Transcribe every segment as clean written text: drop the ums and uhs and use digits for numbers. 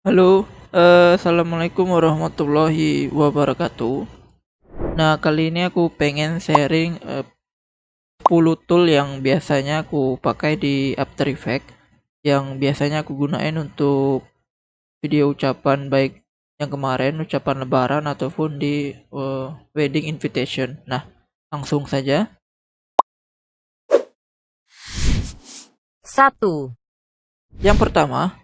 Halo, assalamualaikum warahmatullahi wabarakatuh. Nah, kali ini aku pengen sharing 10 tool yang biasanya aku pakai di After Effects, yang biasanya aku gunain untuk video ucapan baik yang kemarin, ucapan lebaran ataupun di wedding invitation. Nah, langsung saja. 1. Yang pertama,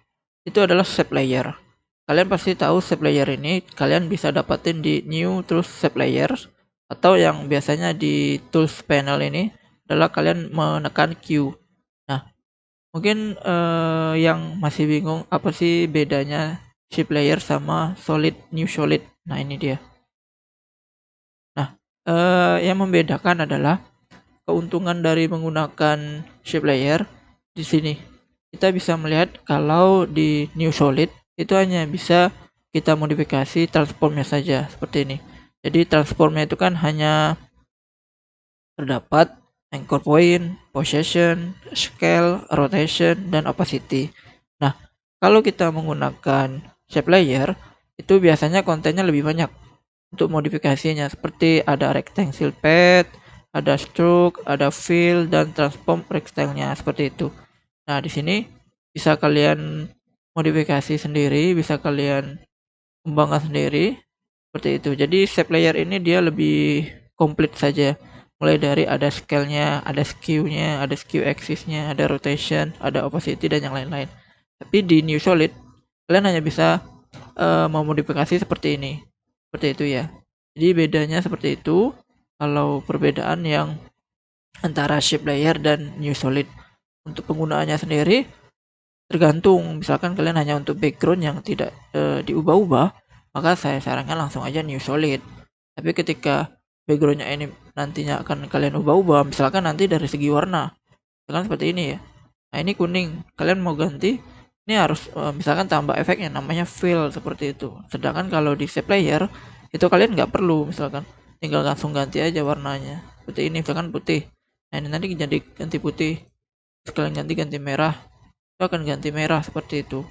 itu adalah shape layer. Kalian pasti tahu shape layer ini kalian bisa dapatin di new terus shape layers, atau yang biasanya di tools panel ini adalah kalian menekan Q. Nah, mungkin yang masih bingung apa sih bedanya shape layer sama solid new solid. Nah, ini dia. Nah, yang membedakan adalah keuntungan dari menggunakan shape layer di sini. Kita bisa melihat kalau di new solid itu hanya bisa kita modifikasi transformnya saja seperti ini. Jadi transformnya itu kan hanya terdapat anchor point, position, scale, rotation, dan opacity. Nah, kalau kita menggunakan shape layer itu biasanya kontennya lebih banyak untuk modifikasinya, seperti ada rectangle pad, ada stroke, ada fill, dan transform rectangle-nya seperti itu. Nah, di sini bisa kalian modifikasi sendiri, bisa kalian kembangkan sendiri seperti itu. Jadi shape layer ini dia lebih komplit saja. Mulai dari ada scale-nya, ada skew-nya, ada skew axis-nya, ada rotation, ada opacity, dan yang lain-lain. Tapi di New Solid kalian hanya bisa memodifikasi seperti ini. Seperti itu ya. Jadi bedanya seperti itu. Kalau perbedaan yang antara shape layer dan New Solid. Untuk penggunaannya sendiri tergantung, misalkan kalian hanya untuk background yang tidak diubah-ubah, maka saya sarankan langsung aja New Solid. Tapi ketika backgroundnya ini nantinya akan kalian ubah-ubah, misalkan nanti dari segi warna, misalkan seperti ini ya. Nah, ini kuning, kalian mau ganti, ini harus misalkan tambah efeknya namanya fill seperti itu. Sedangkan kalau di shape layer itu kalian nggak perlu, misalkan tinggal langsung ganti aja warnanya. Seperti ini, misalkan putih. Nah, ini nanti jadi ganti putih. Sekalian ganti merah, itu akan ganti merah seperti itu.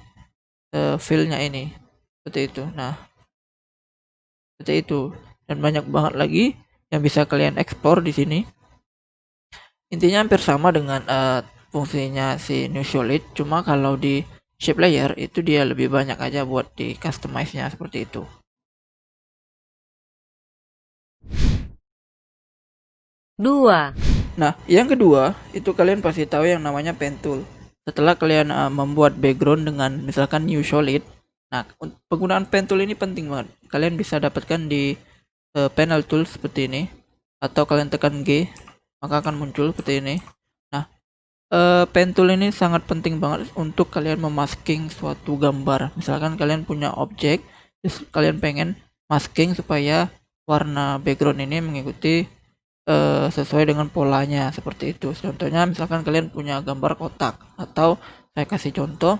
Feel-nya ini seperti itu. Nah, seperti itu. Dan banyak banget lagi yang bisa kalian ekspor di sini. Intinya hampir sama dengan fungsinya si New Solid, cuma kalau di shape layer itu dia lebih banyak aja buat di customize-nya seperti itu. 2. Nah, yang kedua itu kalian pasti tahu yang namanya pen tool. Setelah kalian membuat background dengan misalkan New Solid, nah penggunaan pen tool ini penting banget. Kalian bisa dapatkan di panel tool seperti ini, atau kalian tekan G maka akan muncul seperti ini. Nah, pen tool ini sangat penting banget untuk kalian memasking suatu gambar. Misalkan kalian punya objek, terus kalian pengen masking supaya warna background ini mengikuti sesuai dengan polanya seperti itu. Contohnya misalkan kalian punya gambar kotak, atau saya kasih contoh,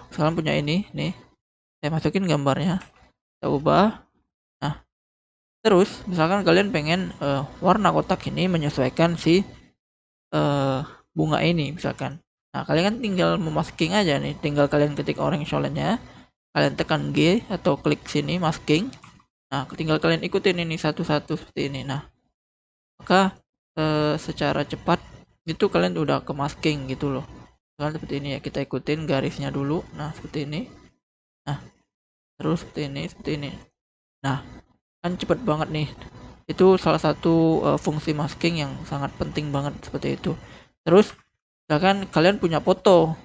misalkan punya ini nih, saya masukin gambarnya, saya ubah. Nah, terus misalkan kalian pengen warna kotak ini menyesuaikan si bunga ini misalkan. Nah, kalian kan tinggal memasking aja nih, tinggal kalian ketik orange solenya, kalian tekan G atau klik sini masking. Nah, tinggal kalian ikutin ini satu-satu seperti ini. Nah, maka secara cepat itu kalian udah ke masking gitu loh. Kalian seperti ini ya, kita ikutin garisnya dulu. Nah, seperti ini. Nah, terus seperti ini, seperti ini. Nah, kan cepet banget nih. Itu salah satu fungsi masking yang sangat penting banget seperti itu. Terus misalkan kalian punya foto,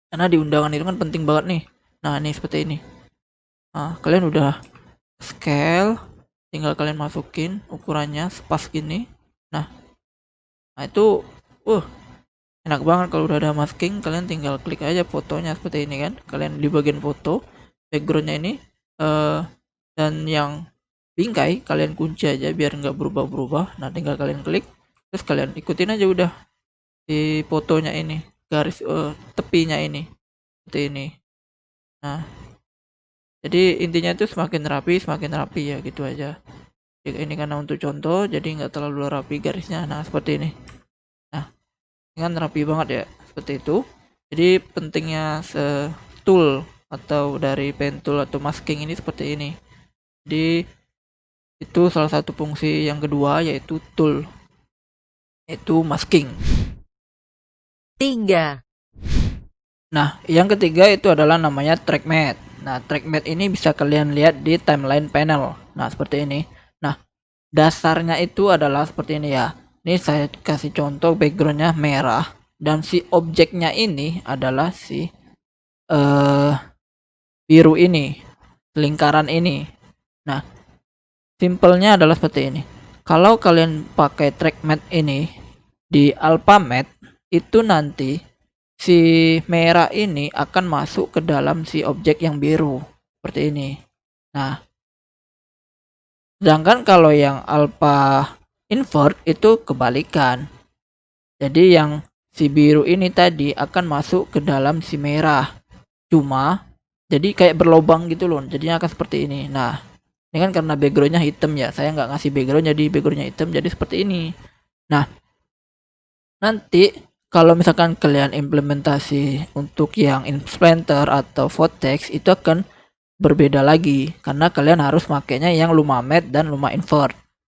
karena di undangan itu kan penting banget nih. Nah, ini seperti ini. Nah, kalian udah scale, tinggal kalian masukin ukurannya sepas gini. Nah, nah itu uh enak banget kalau udah ada masking, kalian tinggal klik aja fotonya seperti ini kan. Kalian di bagian foto, backgroundnya ini eh dan yang bingkai kalian kunci aja biar nggak berubah-berubah. Nah, tinggal kalian klik, terus kalian ikutin aja udah di fotonya ini, garis tepinya ini seperti ini. Nah, jadi intinya itu semakin rapi ya gitu aja. Jadi ini karena untuk contoh, jadi nggak terlalu rapi garisnya. Nah, seperti ini. Nah, ini kan rapi banget ya, seperti itu. Jadi pentingnya tool atau dari pen tool atau masking ini seperti ini. Jadi itu salah satu fungsi yang kedua, yaitu tool, yaitu masking. 3, Nah, yang ketiga itu adalah namanya track matte. Nah, track matte ini bisa kalian lihat di timeline panel. Nah, seperti ini. Nah, dasarnya itu adalah seperti ini ya. Ini saya kasih contoh, backgroundnya merah dan si objeknya ini adalah si biru ini, lingkaran ini. Nah, simpelnya adalah seperti ini. Kalau kalian pakai track matte ini di alpha matte, itu nanti si merah ini akan masuk ke dalam si objek yang biru seperti ini. Nah, sedangkan kalau yang alpha invert itu kebalikan. Jadi yang si biru ini tadi akan masuk ke dalam si merah. Cuma jadi kayak berlobang gitu loh. Jadinya akan seperti ini. Nah, ini kan karena backgroundnya hitam ya. Saya nggak ngasih background, jadi backgroundnya hitam, jadi seperti ini. Nah, nanti kalau misalkan kalian implementasi untuk yang Insplanter atau Vortex itu akan berbeda lagi karena kalian harus makainya yang Luma Matte dan Luma Invert.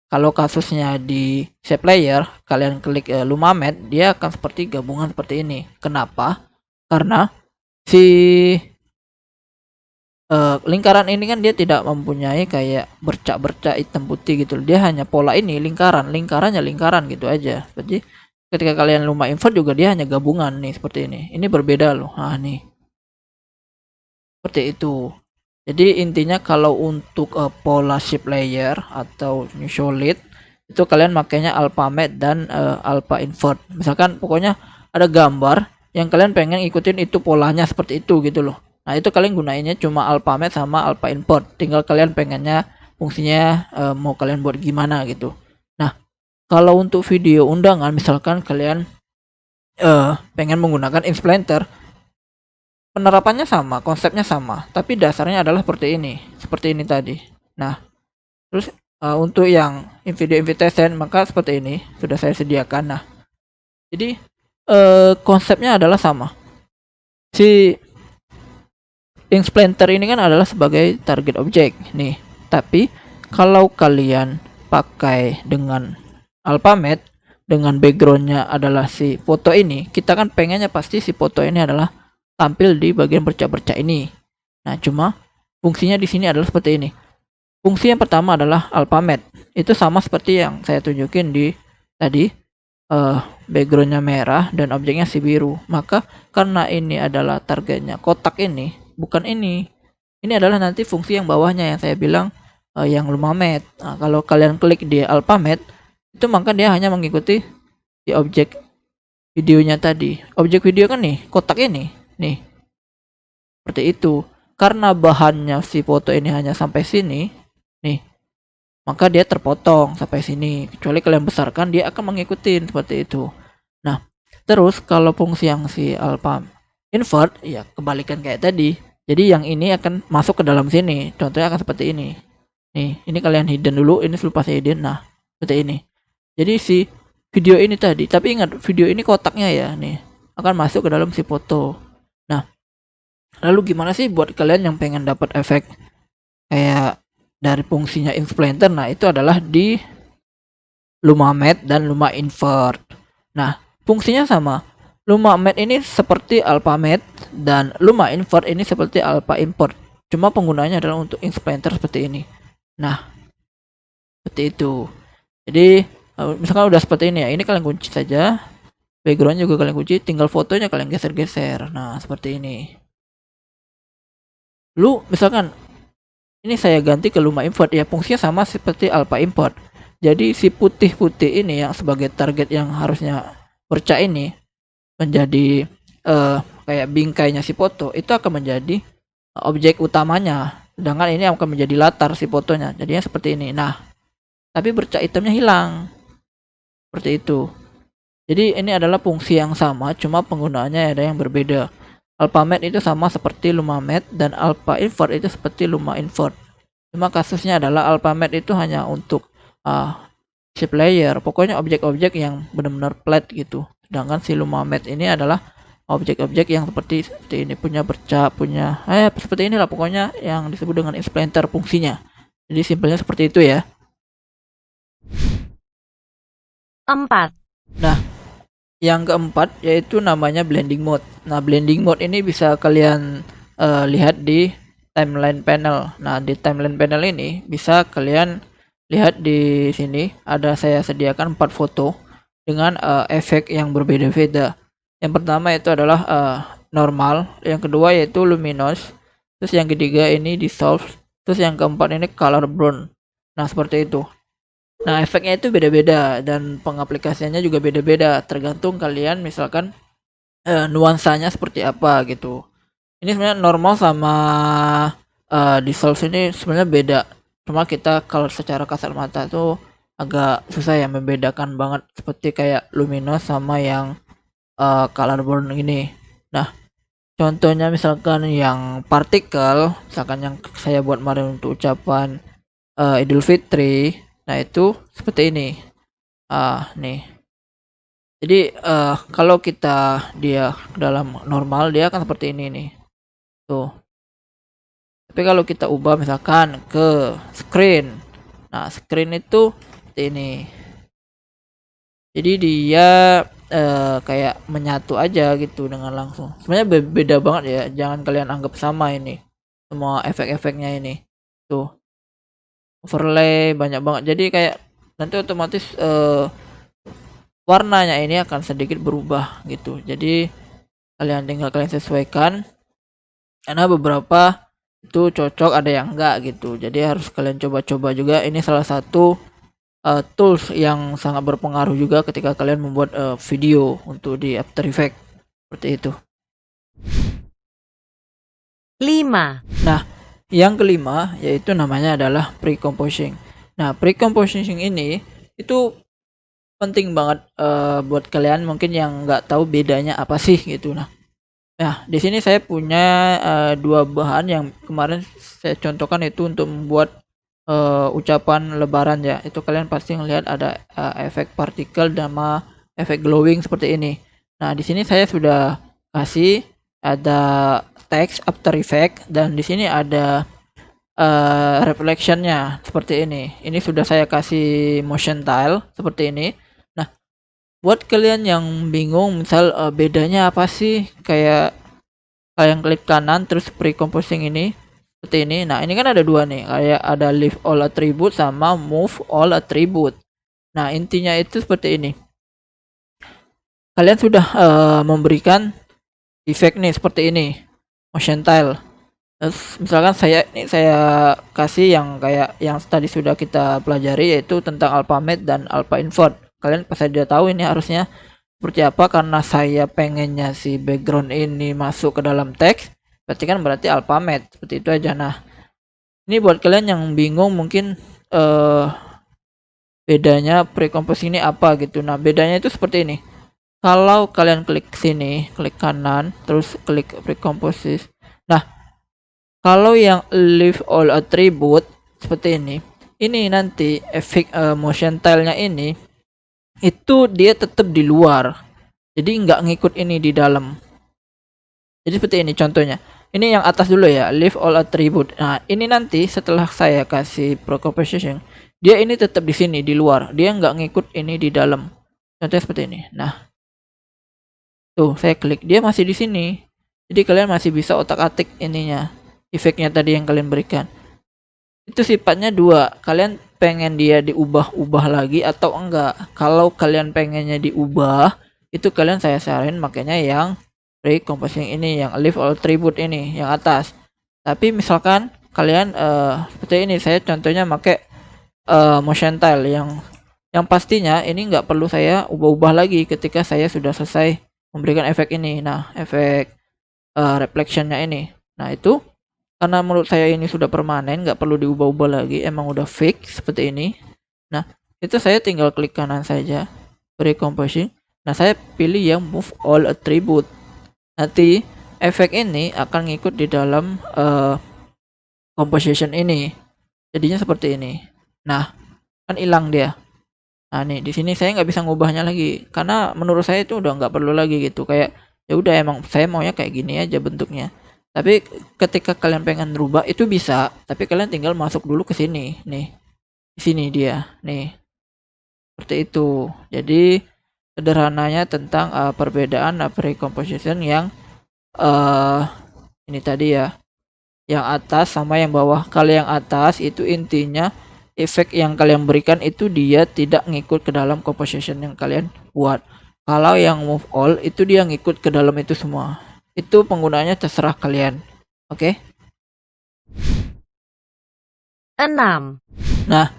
Kalau kasusnya di shape layer, kalian klik Luma Matte, dia akan seperti gabungan seperti ini. Kenapa? Karena si lingkaran ini kan dia tidak mempunyai kayak bercak-bercak hitam putih gitu. Dia hanya pola ini lingkarannya lingkaran gitu aja. Jadi ketika kalian Luma Invert juga dia hanya gabungan nih seperti ini. Ini berbeda loh. Nah, nih. Seperti itu. Jadi intinya kalau untuk pola shape layer atau new solid itu kalian makainya alpha matte dan alpha invert. Misalkan pokoknya ada gambar yang kalian pengen ikutin itu polanya seperti itu gitu loh. Nah, itu kalian gunainnya cuma alpha matte sama alpha invert. Tinggal kalian pengennya fungsinya mau kalian buat gimana gitu. Nah, kalau untuk video undangan misalkan kalian pengen menggunakan Insplanter, penerapannya sama, konsepnya sama, tapi dasarnya adalah seperti ini tadi. Nah, terus untuk yang video invitation maka seperti ini sudah saya sediakan. Nah, jadi konsepnya adalah sama. Si Insplanter ini kan adalah sebagai target object nih, tapi kalau kalian pakai dengan alpha matte dengan backgroundnya adalah si foto ini, kita kan pengennya pasti si foto ini adalah tampil di bagian bercak-bercak ini. Nah, cuma fungsinya di sini adalah seperti ini. Fungsi yang pertama adalah alpha matte. Itu sama seperti yang saya tunjukin di tadi, backgroundnya merah dan objeknya si biru. Maka karena ini adalah targetnya kotak ini, bukan ini. Ini adalah nanti fungsi yang bawahnya yang saya bilang yang Luma Matte. Nah, kalau kalian klik di alpha matte, itu maka dia hanya mengikuti di objek videonya tadi. Objek video kan nih, kotak ini. Nih, seperti itu. Karena bahannya si foto ini hanya sampai sini, nih, maka dia terpotong sampai sini. Kecuali kalian besarkan, dia akan mengikuti seperti itu. Nah, terus kalau fungsi yang si alpha invert, ya kebalikan kayak tadi. Jadi yang ini akan masuk ke dalam sini. Contohnya akan seperti ini. Nih, ini kalian hidden dulu, ini lupa saya hidden. Nah, seperti ini. Jadi si video ini tadi, tapi ingat video ini kotaknya ya, nih, akan masuk ke dalam si foto. Nah, lalu gimana sih buat kalian yang pengen dapat efek kayak dari fungsinya Insplanter? Nah, itu adalah di Luma Matte dan Luma Invert. Nah, fungsinya sama. Luma Matte ini seperti alpha matte dan Luma Invert ini seperti alpha invert. Cuma penggunanya adalah untuk Insplanter seperti ini. Nah, seperti itu. Jadi, misalkan udah seperti ini ya, ini kalian kunci saja. Background juga kalian kunci, tinggal fotonya kalian geser-geser. Nah, seperti ini. Lu misalkan ini saya ganti ke Luma Invert ya, fungsinya sama seperti alpha invert. Jadi si putih-putih ini yang sebagai target yang harusnya bercak ini menjadi kayak bingkainya si foto, itu akan menjadi objek utamanya. Sedangkan ini akan menjadi latar si fotonya. Jadinya seperti ini. Nah, tapi bercak hitamnya hilang. Seperti itu. Jadi ini adalah fungsi yang sama, cuma penggunaannya ada yang berbeda. Alpha matte itu sama seperti Luma Matte dan alpha invert itu seperti Luma Invert. Cuma kasusnya adalah alpha matte itu hanya untuk shape layer, pokoknya objek-objek yang benar-benar flat gitu. Sedangkan si Luma Matte ini adalah objek-objek yang seperti ini, punya bercak, punya seperti inilah pokoknya yang disebut dengan explainer fungsinya. Jadi simpelnya seperti itu ya. 4. Nah, yang keempat yaitu namanya blending mode. Nah, blending mode ini bisa kalian lihat di timeline panel. Nah, di timeline panel ini bisa kalian lihat di sini ada saya sediakan 4 foto dengan efek yang berbeda-beda. Yang pertama itu adalah normal, yang kedua yaitu luminous, terus yang ketiga ini dissolve, terus yang keempat ini color brown. Nah, seperti itu. Nah, efeknya itu beda-beda dan pengaplikasiannya juga beda-beda, tergantung kalian misalkan nuansanya seperti apa gitu. Ini sebenarnya normal sama dissolve ini sebenarnya beda. Cuma kita kalau secara kasat mata tuh agak susah ya membedakan banget seperti kayak luminous sama yang color burn ini. Nah, contohnya misalkan yang partikel, misalkan yang saya buat kemarin untuk ucapan Idul Fitri. Nah, itu seperti ini. Nih. Jadi kalau kita dia dalam normal dia akan seperti ini nih. Tuh. Tapi kalau kita ubah misalkan ke screen. Nah, screen itu seperti ini. Jadi dia kayak menyatu aja gitu dengan langsung. Sebenarnya beda banget ya. Jangan kalian anggap sama ini. Semua efek-efeknya ini. Tuh. Overlay banyak banget. Jadi kayak nanti otomatis warnanya ini akan sedikit berubah gitu. Jadi kalian sesuaikan, karena beberapa itu cocok, ada yang enggak gitu. Jadi harus kalian coba-coba juga. Ini salah satu tools yang sangat berpengaruh juga ketika kalian membuat video untuk di After Effects seperti itu. 5. Nah, yang kelima yaitu namanya adalah pre-composing. Nah, pre-composing ini itu penting banget buat kalian mungkin yang nggak tahu bedanya apa sih gitu. Nah, di sini saya punya dua bahan yang kemarin saya contohkan itu untuk membuat ucapan lebaran ya. Itu kalian pasti ngelihat ada efek partikel sama efek glowing seperti ini. Nah, di sini saya sudah kasih ada text After Effect dan di sini ada reflectionnya seperti ini. Ini sudah saya kasih motion tile seperti ini. Nah, buat kalian yang bingung misal bedanya apa sih, kayak kalian klik kanan terus pre-composing ini seperti ini. Nah, ini kan ada dua nih, kayak ada leave all attribute sama move all attribute. Nah, intinya itu seperti ini. Kalian sudah memberikan efek nih seperti ini, motion tile. Terus misalkan saya kasih yang kayak yang tadi sudah kita pelajari yaitu tentang alpha matte dan alpha invert. Kalian pasti sudah tahu ini harusnya seperti apa, karena saya pengennya si background ini masuk ke dalam teks. Berarti alpha matte seperti itu aja. Nah, ini buat kalian yang bingung mungkin bedanya pre-composing ini apa gitu. Nah, bedanya itu seperti ini. Kalau kalian klik sini, klik kanan, terus klik pre-composing. Nah, kalau yang leave all attribute seperti ini nanti efek motion tile-nya ini itu dia tetap di luar. Jadi nggak ngikut ini di dalam. Jadi seperti ini contohnya. Ini yang atas dulu ya, leave all attribute. Nah, ini nanti setelah saya kasih pre-composition, dia ini tetap di sini di luar. Dia nggak ngikut ini di dalam. Contohnya seperti ini. Nah, tuh saya klik, dia masih di sini. Jadi kalian masih bisa otak-atik ininya, efeknya tadi yang kalian berikan. Itu sifatnya dua, kalian pengen dia diubah-ubah lagi atau enggak. Kalau kalian pengennya diubah, itu kalian saya saranin makanya yang pre-composing ini, yang leave all attribute ini yang atas. Tapi misalkan kalian seperti ini, saya contohnya pakai motion tile yang pastinya ini nggak perlu saya ubah-ubah lagi ketika saya sudah selesai memberikan efek ini. Nah, efek reflectionnya ini. Nah, itu karena menurut saya ini sudah permanen, nggak perlu diubah-ubah lagi, emang udah fix seperti ini. Nah, itu saya tinggal klik kanan saja, pre-composing. Nah, saya pilih yang move all attribute. Nanti efek ini akan ngikut di dalam composition ini. Jadinya seperti ini. Nah, kan hilang dia. Nah, nih di sini saya nggak bisa ngubahnya lagi karena menurut saya itu udah nggak perlu lagi gitu. Kayak Ya udah, emang saya maunya kayak gini aja bentuknya. Tapi ketika kalian pengen rubah itu bisa, tapi kalian tinggal masuk dulu ke sini nih. Di sini dia nih, seperti itu. Jadi sederhananya tentang perbedaan pre-composition yang uh, ini tadi ya, yang atas sama yang bawah. Kalau yang atas itu intinya efek yang kalian berikan itu dia tidak ngikut ke dalam composition yang kalian buat. Kalau yang move all itu dia ngikut ke dalam itu semua. Itu penggunaannya terserah kalian. Oke? 6, Nah,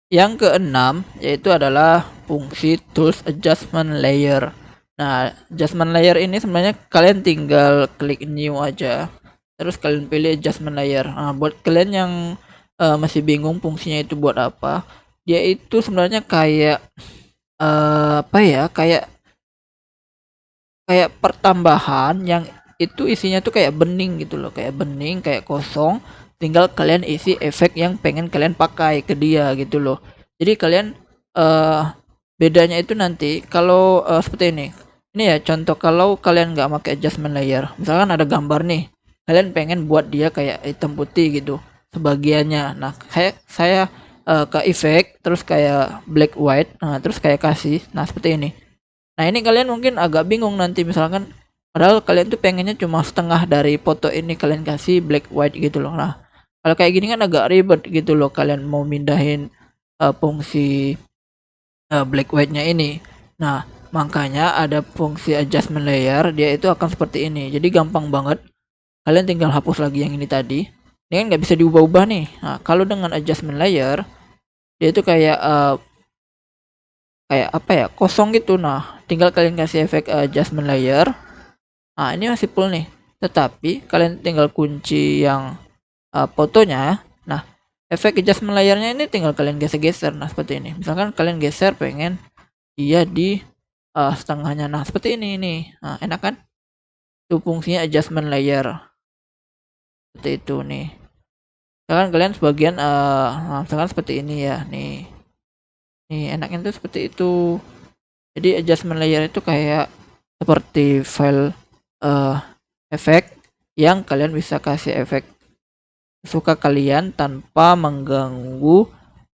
yang keenam yaitu adalah fungsi tools adjustment layer. Nah, adjustment layer ini sebenarnya kalian tinggal klik new aja. Terus kalian pilih adjustment layer. Nah, buat kalian yang masih bingung fungsinya itu buat apa, dia itu sebenarnya kayak apa ya? Kayak pertambahan yang itu isinya tuh kayak bening gitu loh, kayak bening, kayak kosong. Tinggal kalian isi efek yang pengen kalian pakai ke dia gitu loh. Jadi kalian eh bedanya itu nanti kalau seperti ini. Ini ya contoh kalau kalian nggak pakai adjustment layer. Misalkan ada gambar nih, kalian pengen buat dia kayak hitam putih gitu sebagiannya. Nah, saya ke efek terus kayak black white, nah terus kayak kasih. Nah, seperti ini. Nah, ini kalian mungkin agak bingung nanti misalkan padahal kalian tuh pengennya cuma setengah dari foto ini kalian kasih black white gitu loh. Nah, kalau kayak gini kan agak ribet gitu loh kalian mau mindahin fungsi black white-nya ini. Nah, makanya ada fungsi adjustment layer, dia itu akan seperti ini. Jadi gampang banget. Kalian tinggal hapus lagi yang ini tadi. Ini kan nggak bisa diubah-ubah nih. Nah, kalau dengan adjustment layer, dia itu kayak apa ya, kosong gitu. Nah, tinggal kalian kasih efek adjustment layer. Nah, ini masih full nih. Tetapi kalian tinggal kunci yang fotonya. Nah, efek adjustment layernya ini tinggal kalian geser-geser. Nah, seperti ini. Misalkan kalian geser pengen dia di setengahnya. Nah, seperti ini nih. Nah, enak kan? Itu fungsinya adjustment layer. Seperti itu nih. Misalkan kalian sebagian misalkan seperti ini ya. Nih. Nih, enaknya tuh seperti itu. Jadi adjustment layer itu kayak seperti file efek yang kalian bisa kasih efek suka kalian tanpa mengganggu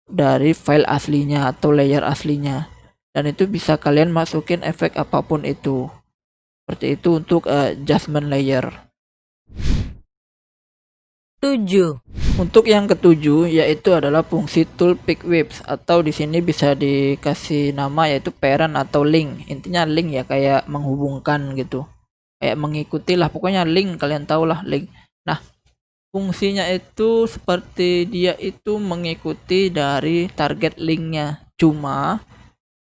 dari file aslinya atau layer aslinya. Dan itu bisa kalian masukin efek apapun itu. Seperti itu untuk adjustment layer. 7, Untuk yang ketujuh yaitu adalah fungsi tool pick whips atau di sini bisa dikasih nama yaitu parent atau link. Intinya link ya, kayak menghubungkan gitu. Kayak mengikuti lah, pokoknya link, kalian tahu lah link. Nah, fungsinya itu seperti dia itu mengikuti dari target linknya. Cuma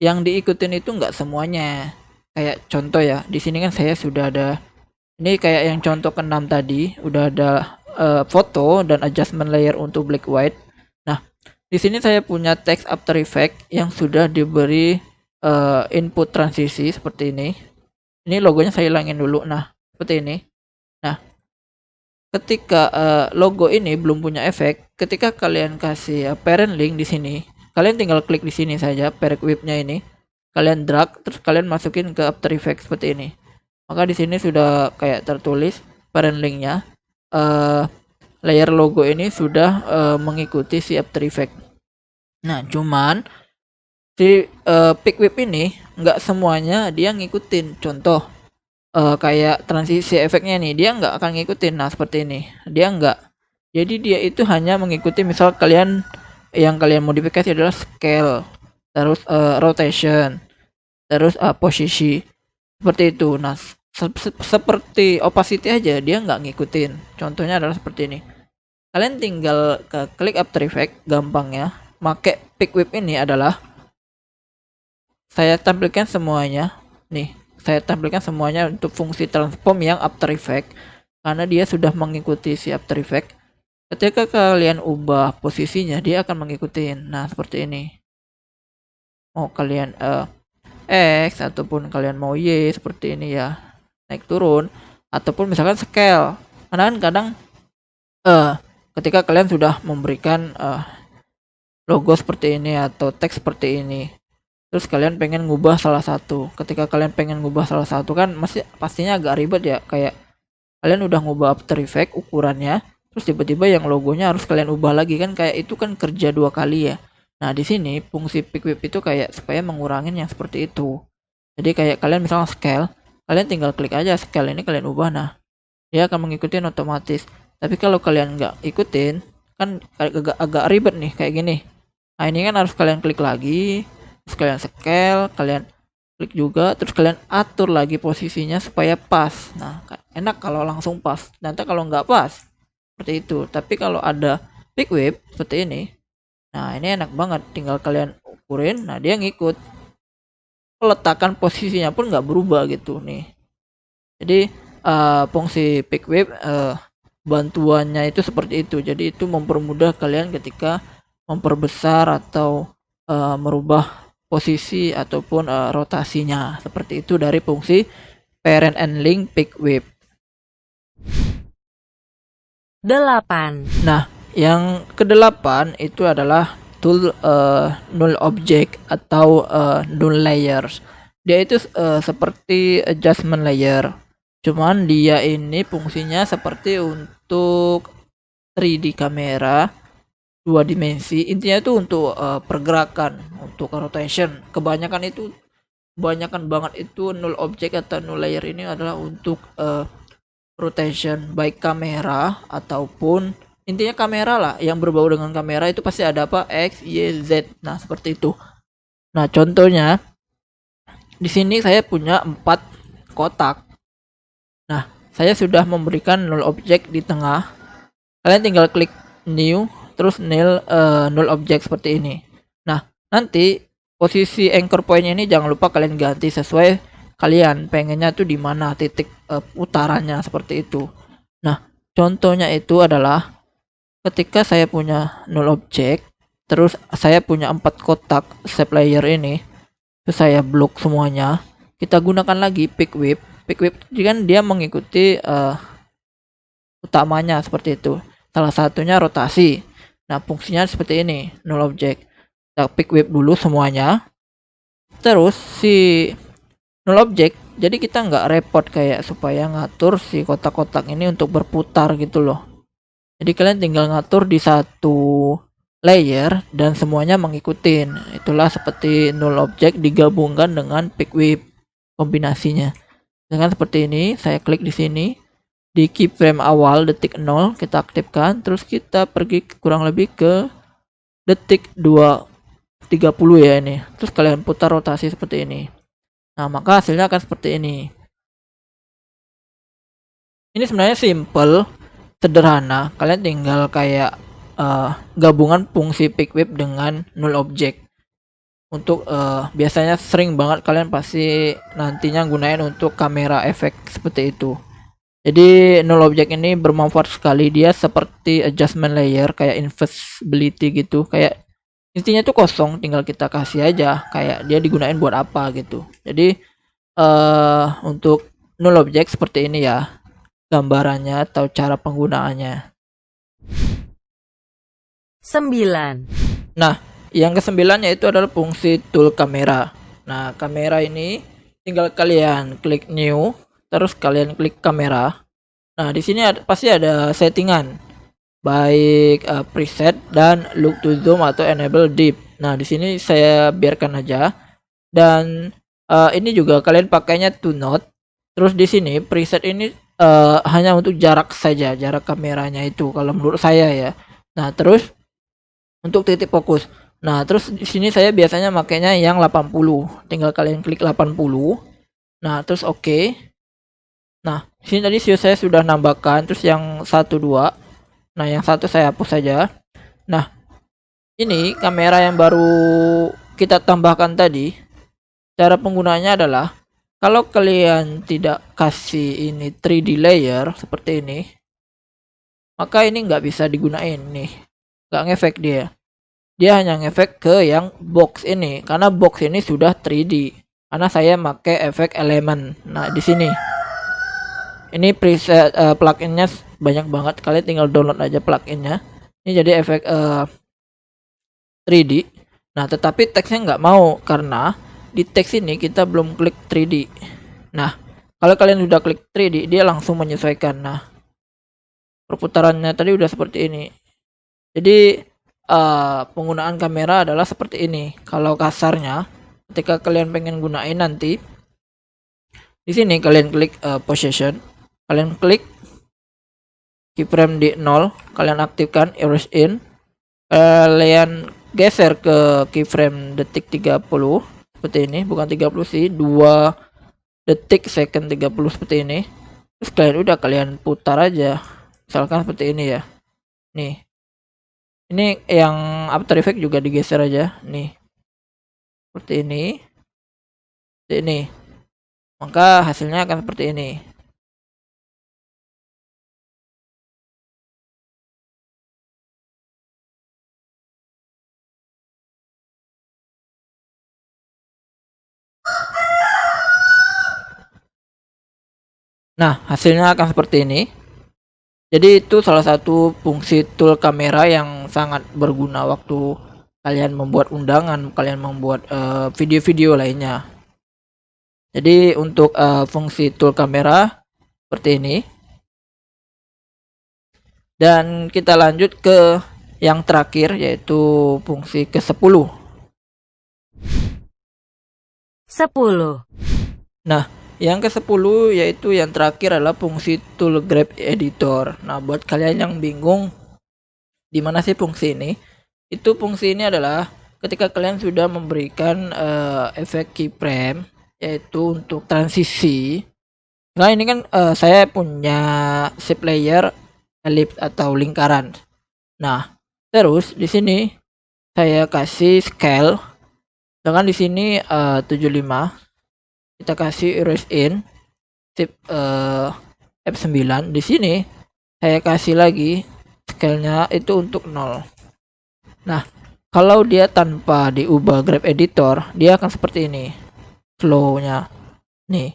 yang diikutin itu nggak semuanya. Kayak contoh ya, di sini kan saya sudah ada. Ini kayak yang contoh ke-6 tadi, udah ada foto dan adjustment layer untuk black white. Nah, di sini saya punya text After Effect yang sudah diberi input transisi seperti ini. Ini logonya saya hilangin dulu. Nah, seperti ini. Nah, ketika logo ini belum punya efek, ketika kalian kasih parent link di sini, kalian tinggal klik di sini saja parent whip-nya ini. Kalian drag terus kalian masukin ke After Effects seperti ini. Maka di sini sudah kayak tertulis parent linknya. Layer logo ini sudah mengikuti si After Effects. Nah, cuman si pick whip ini nggak semuanya dia ngikutin. Contoh kayak transisi efeknya nih, dia nggak akan ngikutin. Nah, seperti ini. Dia nggak. Jadi dia itu hanya mengikuti misal kalian yang kalian modifikasi adalah scale, terus rotation, terus posisi. Seperti itu. Nah, seperti opacity aja dia nggak ngikutin. Contohnya adalah seperti ini. Kalian tinggal ke klik After Effects, gampangnya make pick whip ini adalah saya tampilkan semuanya nih, saya tampilkan semuanya untuk fungsi transform yang After Effects karena dia sudah mengikuti si After Effects. Ketika kalian ubah posisinya dia akan mengikuti. Nah, seperti ini. Mau kalian X ataupun kalian mau Y seperti ini ya, naik turun ataupun misalkan scale. Karena kan kadang ketika kalian sudah memberikan logo seperti ini atau teks seperti ini, terus kalian pengen ngubah salah satu. Ketika kalian pengen ngubah salah satu kan pastinya agak ribet ya, kayak kalian udah ngubah After Effects ukurannya, terus tiba-tiba yang logonya harus kalian ubah lagi kan, kayak itu kan kerja 2 kali ya. Nah, di sini fungsi pick whip itu kayak supaya mengurangin yang seperti itu. Jadi kayak kalian misalnya scale, kalian tinggal klik aja scale ini, kalian ubah, nah dia akan mengikuti otomatis. Tapi kalau kalian nggak ikutin, kan agak ribet nih kayak gini. Nah, ini kan harus kalian klik lagi, terus kalian scale, kalian klik juga, terus kalian atur lagi posisinya supaya pas. Nah, enak kalau langsung pas. Nanti kalau nggak pas, seperti itu. Tapi kalau ada pick whip seperti ini, nah ini enak banget. Tinggal kalian ukurin, nah dia ngikut. Peletakan posisinya pun nggak berubah gitu nih. Jadi fungsi pick whip bantuannya itu seperti itu. Jadi itu mempermudah kalian ketika memperbesar atau merubah posisi ataupun rotasinya. Seperti itu dari fungsi parent and link pick whip. 8. Nah, yang kedelapan itu adalah tool null object atau null layers. Dia itu seperti adjustment layer. Cuman dia ini fungsinya seperti untuk 3D kamera 2 dimensi. Intinya itu untuk pergerakan, untuk rotation. Kebanyakan banget itu null object atau null layer ini adalah untuk rotation baik kamera ataupun intinya kamera lah, yang berbau dengan kamera itu pasti ada apa, X, Y, Z. Nah, seperti itu. Nah, contohnya di sini saya punya 4 kotak. Nah, saya sudah memberikan null object di tengah. Kalian tinggal klik new, terus null object seperti ini. Nah, nanti posisi anchor point ini jangan lupa kalian ganti sesuai kalian pengennya tuh di mana titik putarannya, seperti itu. Nah, contohnya itu adalah ketika saya punya null object, terus saya punya 4 kotak shape layer ini, terus saya blok semuanya. Kita gunakan lagi pick whip. Pick whip kan dia mengikuti utamanya seperti itu. Salah satunya rotasi. Nah, fungsinya seperti ini, null object. Kita pick whip dulu semuanya. Terus si null object, jadi kita nggak repot kayak supaya ngatur si kotak-kotak ini untuk berputar gitu loh. Jadi kalian tinggal ngatur di satu layer dan semuanya mengikutin. Itulah seperti null object digabungkan dengan pick whip kombinasinya. Dengan seperti ini, saya klik di sini. Di keyframe awal detik 0 kita aktifkan, terus kita pergi kurang lebih ke detik 2:30 ya ini. Terus kalian putar rotasi seperti ini. Nah, maka hasilnya akan seperti ini. Ini sebenarnya simple, sederhana. Kalian tinggal kayak gabungan fungsi pick whip dengan null object. Untuk biasanya sering banget kalian pasti nantinya gunain untuk kamera efek seperti itu. Jadi null object ini bermanfaat sekali. Dia seperti adjustment layer, kayak invisibility gitu. Kayak intinya tuh kosong, tinggal kita kasih aja kayak dia digunain buat apa gitu. Jadi untuk null object seperti ini ya gambarannya atau cara penggunaannya. 9. Nah, yang kesembilannya itu adalah fungsi tool kamera. Nah, kamera ini tinggal kalian klik new, terus kalian klik kamera. Nah, di sini pasti ada settingan, baik preset dan look to zoom atau enable deep. Nah, di sini saya biarkan aja. Dan ini juga kalian pakainya to node. Terus di sini preset ini hanya untuk jarak saja, jarak kameranya itu kalau menurut saya ya. Nah, terus untuk titik fokus. Nah, terus di sini saya biasanya makainya yang 80. Tinggal kalian klik 80. Nah, terus oke. Nah, sini tadi saya sudah nambahkan, terus yang 1 2. Nah, yang satu saya hapus saja. Nah, ini kamera yang baru kita tambahkan tadi. Cara penggunanya adalah kalau kalian tidak kasih ini 3D layer seperti ini, maka ini nggak bisa digunain nih, nggak ngefek dia. Dia hanya ngefek ke yang box ini, karena box ini sudah 3D. Karena saya pakai efek elemen. Nah, di sini ini preset pluginnya banyak banget, kalian tinggal download aja pluginnya. Ini jadi efek 3D. Nah, tetapi teksnya nggak mau karena di teks ini kita belum klik 3D. Nah, kalau kalian sudah klik 3D, dia langsung menyesuaikan. Nah, perputarannya tadi udah seperti ini. Jadi penggunaan kamera adalah seperti ini. Kalau kasarnya, ketika kalian pengen gunain nanti, di sini kalian klik position, kalian klik keyframe di 0, kalian aktifkan erase in, kalian geser ke keyframe detik 30 seperti ini, bukan 30 sih, 2 detik second 30 seperti ini. Terus kalian putar aja, misalkan seperti ini ya. Nih, ini yang After Effects juga digeser aja nih, seperti ini, maka hasilnya akan seperti ini. Nah, hasilnya akan seperti ini. Jadi itu salah satu fungsi tool kamera yang sangat berguna waktu kalian membuat undangan, kalian membuat video-video lainnya. Jadi untuk fungsi tool kamera seperti ini. Dan kita lanjut ke yang terakhir, yaitu fungsi ke-10. 10. Nah, yang ke-10 yaitu yang terakhir adalah fungsi tool grab editor. Nah, buat kalian yang bingung di mana sih fungsi ini? Itu fungsi ini adalah ketika kalian sudah memberikan efek keyframe, yaitu untuk transisi. Nah, ini kan saya punya shape layer ellipse atau lingkaran. Nah, terus di sini saya kasih scale dengan di sini 75. Kita kasih erase in, shift F9. Di sini saya kasih lagi scale-nya itu untuk 0. Nah, kalau dia tanpa diubah grab editor, dia akan seperti ini flow-nya nih.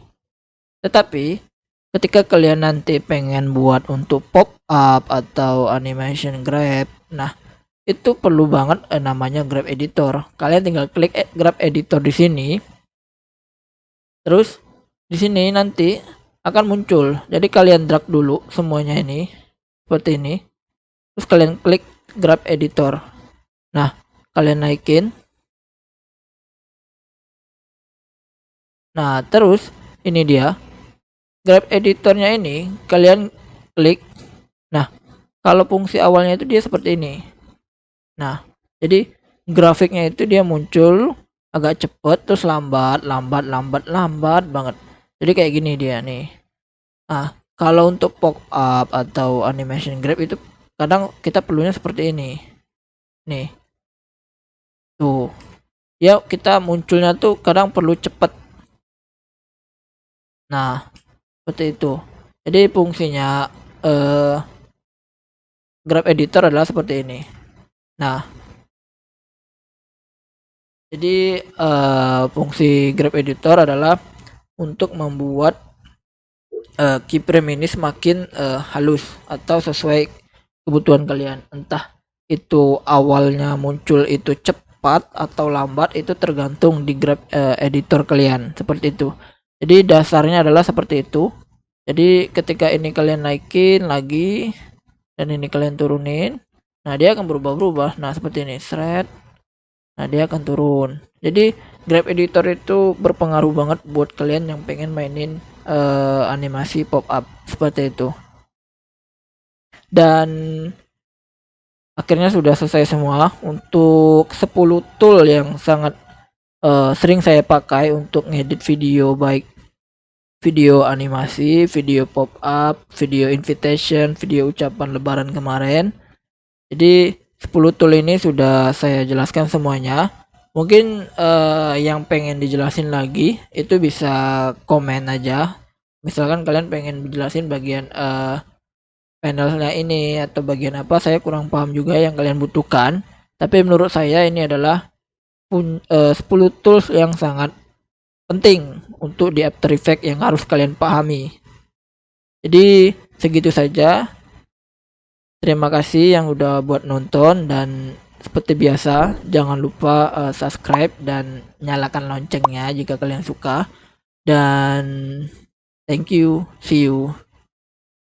Tetapi ketika kalian nanti pengen buat untuk pop up atau animation grab, nah itu perlu banget namanya grab editor. Kalian tinggal klik grab editor di sini. Terus di sini nanti akan muncul. Jadi kalian drag dulu semuanya ini seperti ini. Terus kalian klik grab editor. Nah, kalian naikin. Nah, terus ini dia. Grab editornya ini kalian klik. Nah, kalau fungsi awalnya itu dia seperti ini. Nah, jadi grafiknya itu dia muncul agak cepet terus lambat banget. Jadi kayak gini dia nih. Nah, kalau untuk pop up atau animation grab itu kadang kita perlunya seperti ini. Nih. Tuh. Ya, kita munculnya tuh kadang perlu cepet. Nah, seperti itu. Jadi fungsinya grab editor adalah seperti ini. Nah, jadi fungsi grab editor adalah untuk membuat keyframe ini semakin halus atau sesuai kebutuhan kalian. Entah itu awalnya muncul itu cepat atau lambat, itu tergantung di grab editor kalian, seperti itu. Jadi dasarnya adalah seperti itu. Jadi ketika ini kalian naikin lagi dan ini kalian turunin, nah dia akan berubah-ubah. Nah seperti ini, thread. Nah dia akan turun. Jadi grab editor itu berpengaruh banget buat kalian yang pengen mainin animasi pop up seperti itu. Dan akhirnya sudah selesai semua untuk 10 tool yang sangat sering saya pakai untuk ngedit video, baik video animasi, video pop up, video invitation, video ucapan lebaran kemarin. Jadi 10 tool ini sudah saya jelaskan semuanya. Mungkin yang pengen dijelasin lagi itu bisa komen aja. Misalkan kalian pengen dijelasin bagian panelnya ini atau bagian apa, saya kurang paham juga yang kalian butuhkan. Tapi menurut saya ini adalah 10 tools yang sangat penting untuk di After Effects yang harus kalian pahami. Jadi segitu saja. Terima kasih yang udah buat nonton dan seperti biasa jangan lupa subscribe dan nyalakan loncengnya jika kalian suka, dan thank you, see you.